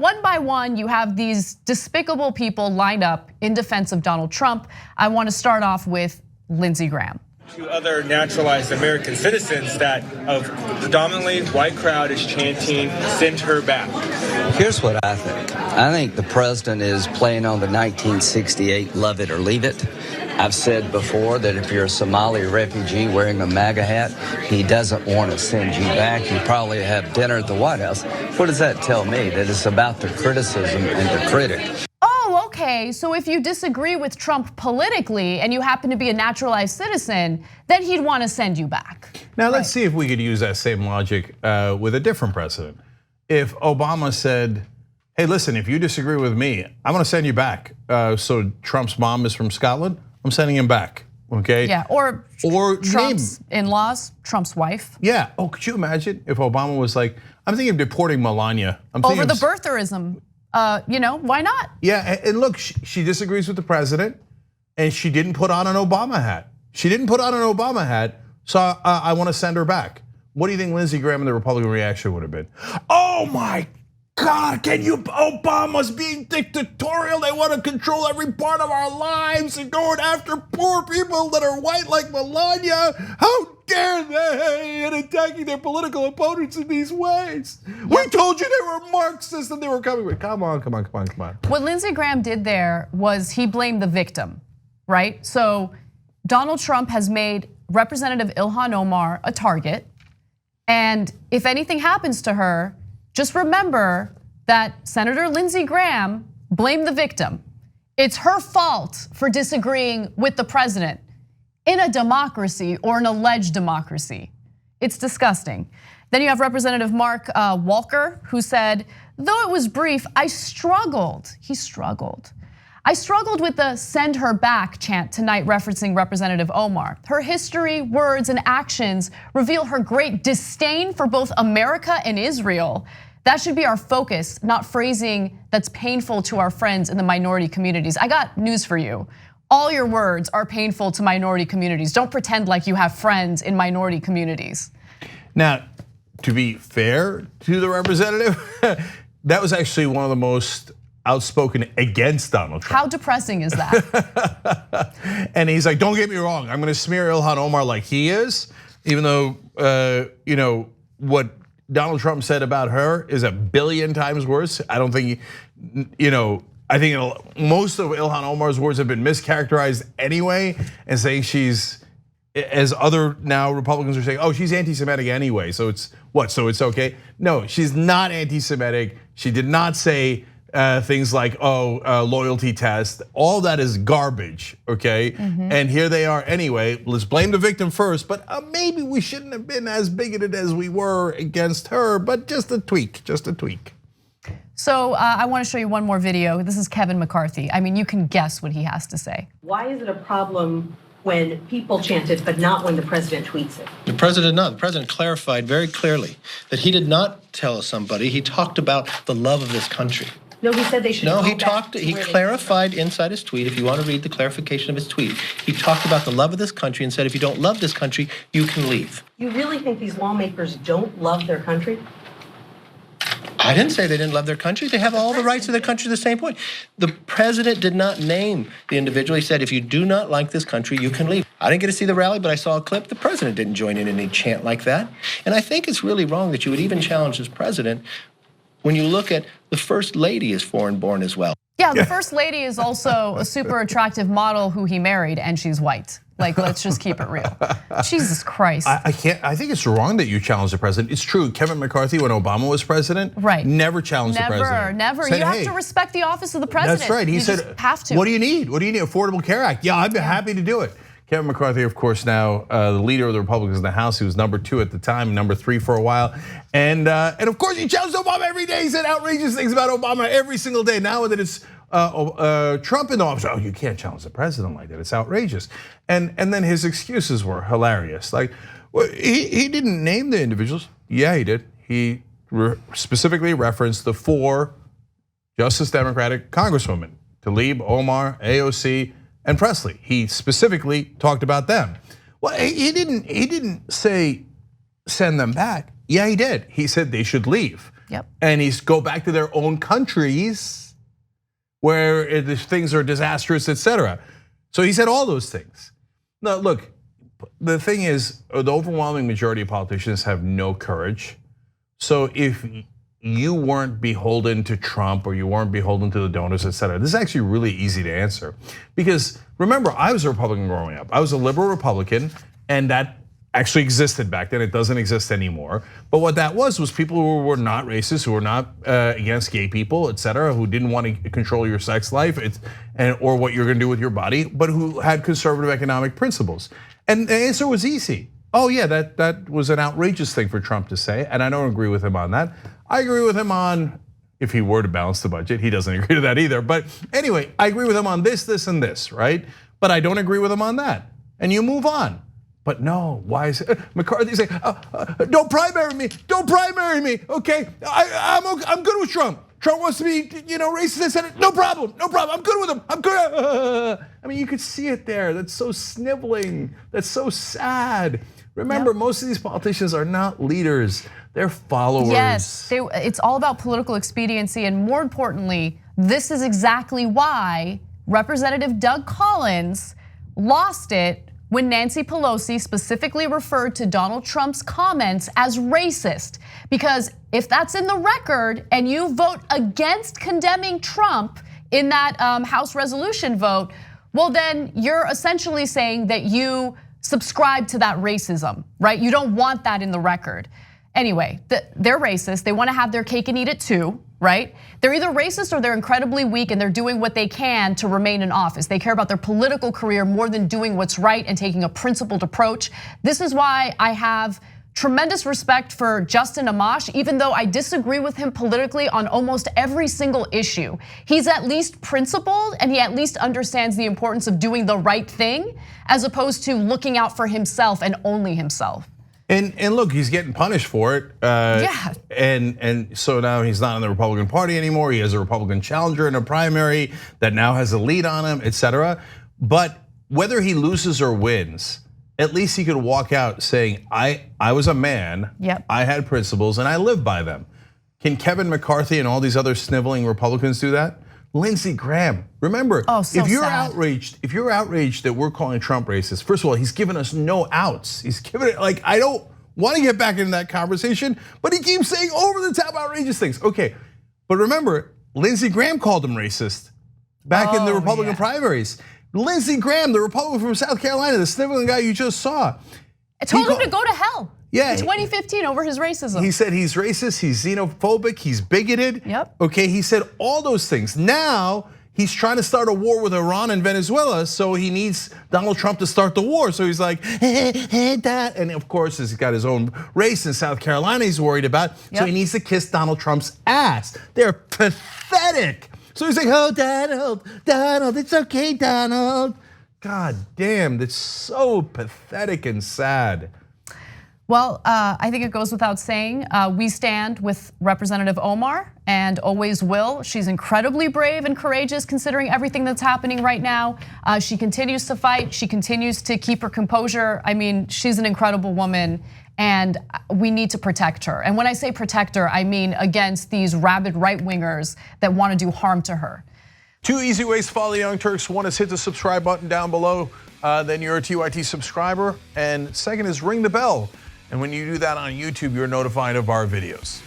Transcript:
one by one, you have these despicable people lined up in defense of Donald Trump. I want to start off with Lindsey Graham. To other naturalized American citizens that a predominantly white crowd is chanting, "Send her back." Here's what I think. I think the president is playing on the 1968 love it or leave it. I've said before that if you're a Somali refugee wearing a MAGA hat, he doesn't want to send you back. You probably have dinner at the White House. What does that tell me? That it's about the criticism and the critic. Oh, okay, so if you disagree with Trump politically and you happen to be a naturalized citizen, then he'd want to send you back. Now let's see if we could use that same logic with a different president. If Obama said, hey, listen, if you disagree with me, I'm gonna send you back. So Trump's mom is from Scotland, I'm sending him back, okay? Yeah, or Trump's in-laws, Trump's wife. Yeah, could you imagine if Obama was like, I'm thinking of deporting Melania. Over the birtherism. Why not? Yeah, and look, she disagrees with the president, and she didn't put on an Obama hat. So I want to send her back. What do you think Lindsey Graham and the Republican reaction would have been? Oh my God, Obama's being dictatorial. They want to control every part of our lives and going after poor people that are white like Melania. How dare they, and attacking their political opponents in these ways. We told you they were Marxists and they were coming. Come on. What Lindsey Graham did there was he blamed the victim, right? So Donald Trump has made Representative Ilhan Omar a target. And if anything happens to her, just remember that Senator Lindsey Graham blamed the victim. It's her fault for disagreeing with the president in a democracy or an alleged democracy. It's disgusting. Then you have Representative Mark Walker, who said, though it was brief, I struggled. He struggled. I struggled with the send her back chant tonight, referencing Representative Omar. Her history, words, and actions reveal her great disdain for both America and Israel. That should be our focus, not phrasing that's painful to our friends in the minority communities. I got news for you. All your words are painful to minority communities. Don't pretend like you have friends in minority communities. Now, to be fair to the representative, that was actually one of the most outspoken against Donald Trump. How depressing is that? And he's like, don't get me wrong, I'm gonna smear Ilhan Omar like he is, even though what Donald Trump said about her is a billion times worse. I don't think, I think most of Ilhan Omar's words have been mischaracterized anyway, and saying she's, as other now Republicans are saying, oh, she's anti-Semitic anyway, so it's what? So it's okay? No, she's not anti-Semitic. She did not say things like, loyalty test. All that is garbage, okay? And here they are anyway. Let's blame the victim first, but maybe we shouldn't have been as bigoted as we were against her, but just a tweak. So I want to show you one more video. This is Kevin McCarthy. I mean, you can guess what he has to say. Why is it a problem when people chant it, but not when the president tweets it? The president did not. The president clarified very clearly that he did not tell somebody. He talked about the love of this country. No, he said they should. No, he clarified inside his tweet. If you want to read the clarification of his tweet, he talked about the love of this country and said, if you don't love this country, you can leave. You really think these lawmakers don't love their country? I didn't say they didn't love their country. They have all the rights of their country at the same point. The president did not name the individual. He said, if you do not like this country, you can leave. I didn't get to see the rally, but I saw a clip. The president didn't join in any chant like that. And I think it's really wrong that you would even challenge this president when you look at the first lady is foreign born as well. Yeah, the first lady is also a super attractive model who he married, and she's white. Like, let's just keep it real. Jesus Christ. I think it's wrong that you challenge the president. It's true, Kevin McCarthy, when Obama was president, never challenged the president. Never. You have to respect the office of the president. That's right. He said, have to. What do you need? Affordable Care Act. Yeah, I'd be happy to do it. Kevin McCarthy, of course, now the leader of the Republicans in the House. He was number 2 at the time, number 3 for a while. And of course, he challenged Obama every day. He said outrageous things about Obama every single day. Now that it's Trump in the office, you can't challenge the president like that. It's outrageous. And then his excuses were hilarious. Like, he didn't name the individuals. Yeah, he did. He specifically referenced the 4 Justice Democratic Congresswomen, Tlaib, Omar, AOC, and Presley. He specifically talked about them. Well, he didn't say send them back. Yeah, he did. He said they should leave. Yep. And he's go back to their own countries where things are disastrous, etc. So he said all those things. Now, look, the thing is, the overwhelming majority of politicians have no courage. So if you weren't beholden to Trump or you weren't beholden to the donors, etc., this is actually really easy to answer. Because remember, I was a Republican growing up. I was a liberal Republican, and that actually existed back then. It doesn't exist anymore. But what that was people who were not racist, who were not against gay people, etc., who didn't want to control your sex life or what you're going to do with your body, but who had conservative economic principles. And the answer was easy. Oh yeah, that was an outrageous thing for Trump to say, and I don't agree with him on that. I agree with him on if he were to balance the budget. He doesn't agree to that either. But anyway, I agree with him on this, and this, right? But I don't agree with him on that. And you move on. But no, why is McCarthy saying, don't primary me, okay? I'm good with Trump. Trump wants to be, racist, no problem, I'm good with him, I'm good. I mean, you could see it there. That's so sniveling, that's so sad. Remember, most of these politicians are not leaders, they're followers. Yes, it's all about political expediency, and more importantly, this is exactly why Representative Doug Collins lost it when Nancy Pelosi specifically referred to Donald Trump's comments as racist. Because if that's in the record and you vote against condemning Trump in that House resolution vote, well then you're essentially saying that you subscribe to that racism, right? You don't want that in the record. Anyway, they're racist, they wanna have their cake and eat it too, right? They're either racist or they're incredibly weak and they're doing what they can to remain in office. They care about their political career more than doing what's right and taking a principled approach. This is why I have tremendous respect for Justin Amash, even though I disagree with him politically on almost every single issue. He's at least principled and he at least understands the importance of doing the right thing as opposed to looking out for himself and only himself. And look, he's getting punished for it. Yeah. And so now he's not in the Republican Party anymore. He has a Republican challenger in a primary that now has a lead on him, etc. But whether he loses or wins, at least he could walk out saying, I was a man, yep. I had principles, and I live by them. Can Kevin McCarthy and all these other sniveling Republicans do that? Lindsey Graham, remember, so if you're sad. outraged that we're calling Trump racist, first of all, he's given us no outs. He's given it, like, I don't want to get back into that conversation, but he keeps saying over the top outrageous things. Okay, but remember, Lindsey Graham called him racist back in the Republican primaries. Lindsey Graham, the Republican from South Carolina, the sniveling guy you just saw. I told him to go to hell. Yeah, in 2015 over his racism. He said he's racist, he's xenophobic, he's bigoted. Yep. Okay, he said all those things. Now he's trying to start a war with Iran and Venezuela, so he needs Donald Trump to start the war. So he's like, hey, that. And of course, he's got his own race in South Carolina he's worried about. So he needs to kiss Donald Trump's ass. They're pathetic. So he's like, oh, Donald, it's okay, Donald. God damn, that's so pathetic and sad. Well, I think it goes without saying, we stand with Representative Omar and always will. She's incredibly brave and courageous considering everything that's happening right now. She continues to fight, she continues to keep her composure. I mean, she's an incredible woman and we need to protect her. And when I say protect her, I mean against these rabid right-wingers that wanna do harm to her. 2 easy ways to follow the Young Turks. One is hit the subscribe button down below, then you're a TYT subscriber. And second is ring the bell. And when you do that on YouTube, you're notified of our videos.